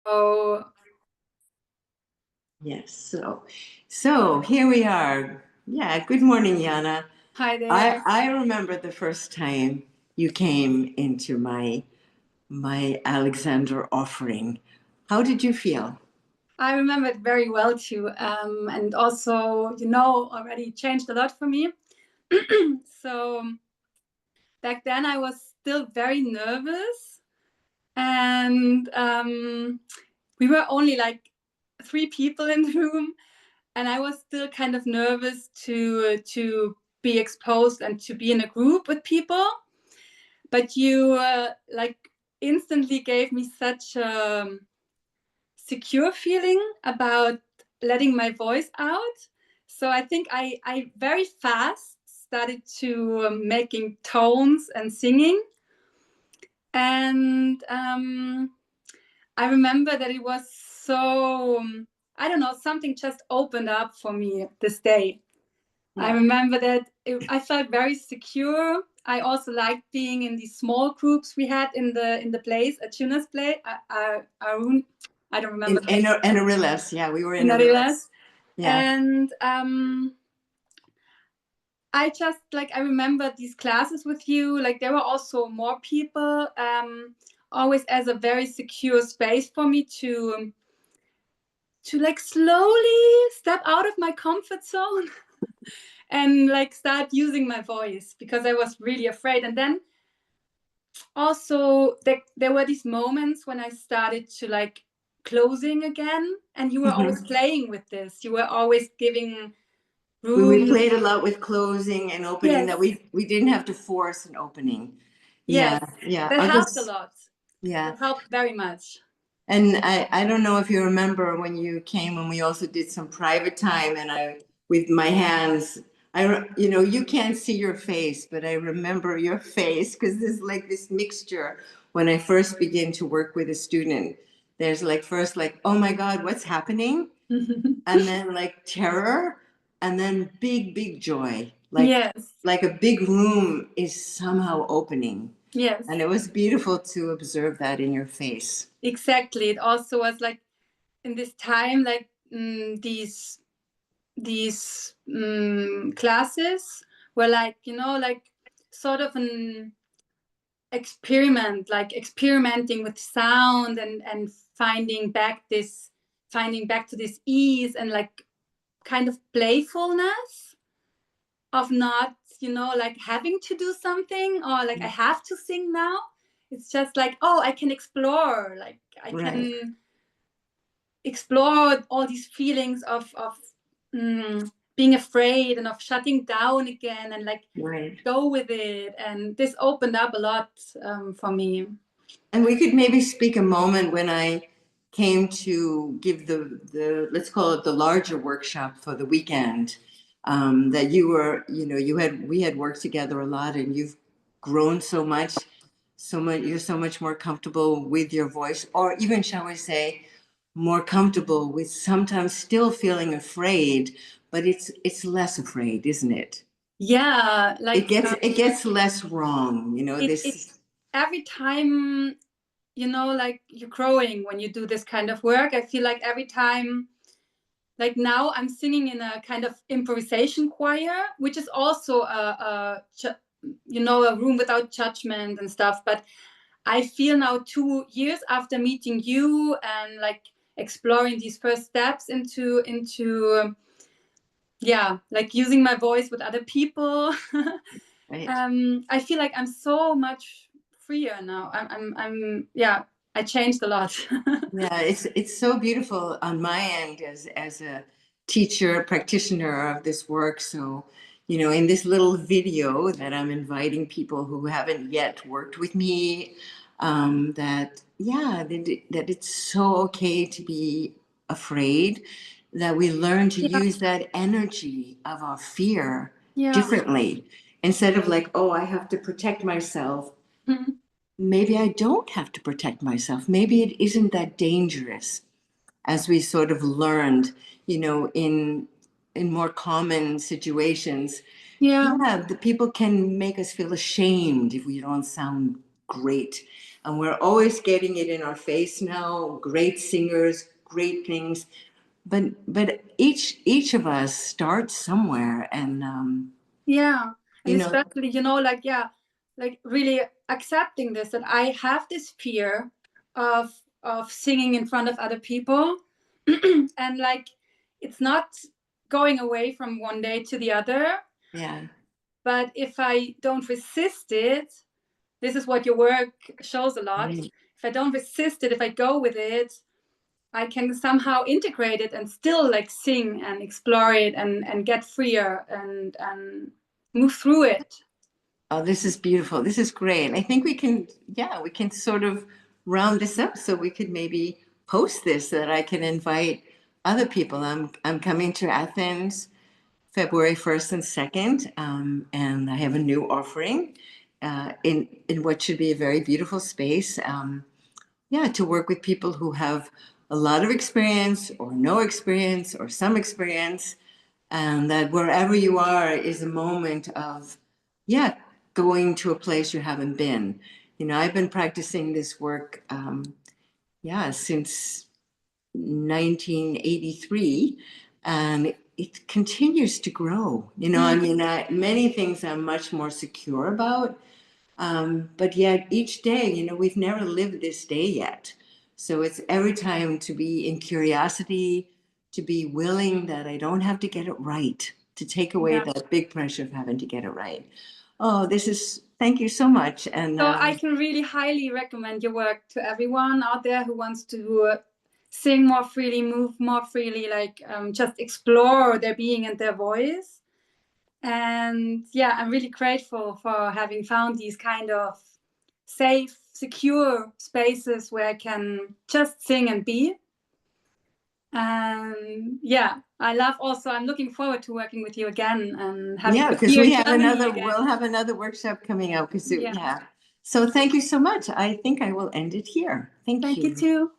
Oh, Yes. So here we are. Yeah. Good morning, Yana. hi I there. I remember the first time you came into my Alexander offering. How did you feel? I remember it very well too. And also, already changed a lot for me. So back then I was still very nervous, and we were only like three people in the room, and I was still kind of nervous to be exposed and to be in a group with people. But you like instantly gave me such a secure feeling about letting my voice out. So I think I very fast started to making tones and singing. And I remember that it was so, I don't know, something just opened up for me this day. I remember that I felt very secure. I also liked being in these small groups we had in the place at Tuna's place. Arun, I don't remember the name. In Arillas. Yeah, we were in In Arillas. Arillas. Yeah. And I just like I remember these classes with you. Like there were also more people. Always as a very secure space for me to like slowly step out of my comfort zone and like start using my voice because I was really afraid. And then also there were these moments when I started to like closing again, and you were always playing with this. You were always giving We room. played a lot with closing and opening, Yes, that we didn't have to force an opening. Yeah, yes, yeah. that I helped a just lot. yeah. That helped very much. And I don't know if you remember when you came and we also did some private time, and I, with my hands, you can't see your face, but I remember your face because there's like this mixture when I first begin to work with a student. There's like first like, oh my God, what's happening? And then like terror, and then big joy. Yes, Like a big room is somehow opening. yes, And it was beautiful to observe that in your face. exactly. It also was like in this time, like these classes were like like sort of an experiment, like experimenting with sound and finding back to this ease and like kind of playfulness of not like having to do something or like I have to sing now. It's just like, oh, I can explore, like I Right. can explore all these feelings of being afraid and of shutting down again and like Right. go with it. And this opened up a lot for me. And we could maybe speak a moment when I came to give the let's call it the larger workshop for the weekend. That you were, we had worked together a lot, and you've grown so much. You're so much more comfortable with your voice, or even, shall we say, more comfortable with sometimes still feeling afraid, but it's less afraid, isn't it? Yeah, like It gets less wrong, it this. every time like you're growing when you do this kind of work. I feel like every time, like now I'm singing in a kind of improvisation choir, which is also a room without judgment and stuff. But I feel now 2 years after meeting you and like exploring these first steps into yeah, like using my voice with other people. Right. I feel like I'm so much freer now. I'm yeah, I changed a lot. Yeah, it's so beautiful on my end as a teacher, practitioner of this work. So, in this little video that I'm inviting people who haven't yet worked with me, that yeah, that it's so okay to be afraid, that we learn to Yeah, use that energy of our fear yeah. differently, instead of like, oh, I have to protect myself. Mhm. Maybe I don't have to protect myself. Maybe it isn't that dangerous, as we sort of learned, in more common situations. Yeah. Yeah, the people can make us feel ashamed if we don't sound great. and we're always getting it in our face now. Great singers, great things, but each of us starts somewhere, and Yeah. And you know, especially, like, yeah, like really accepting this, that I have this fear of singing in front of other people. And like, it's not going away from one day to the other. yeah. But if I don't resist it, this is what your work shows a lot. Right. If I don't resist it, if I go with it, I can somehow integrate it and still like sing and explore it and get freer and move through it. Oh, this is beautiful. This is great. I think we can, yeah, we can sort of round this up, so we could maybe post this so that I can invite other people. I'm coming to Athens February 1st and 2nd, and I have a new offering in what should be a very beautiful space. Yeah, to work with people who have a lot of experience or no experience or some experience, and that wherever you are is a moment of, yeah, going to a place you haven't been. I've been practicing this work, yeah, since 1983, and it continues to grow. I mean, many things I'm much more secure about, but yet each day, we've never lived this day yet. So it's every time to be in curiosity, to be willing that I don't have to get it right, to take away that big pressure of having to get it right. Oh, thank you so much. And so I can really highly recommend your work to everyone out there who wants to sing more freely, move more freely, like just explore their being and their voice. And yeah, I'm really grateful for having found these kind of safe, secure spaces where I can just sing and be. And yeah, I'm looking forward to working with you again and having yeah, you because here in Germany again. we'll have another workshop coming out. Yeah. Yeah. So thank you so much. I think I will end it here. Thank you. Thank you too.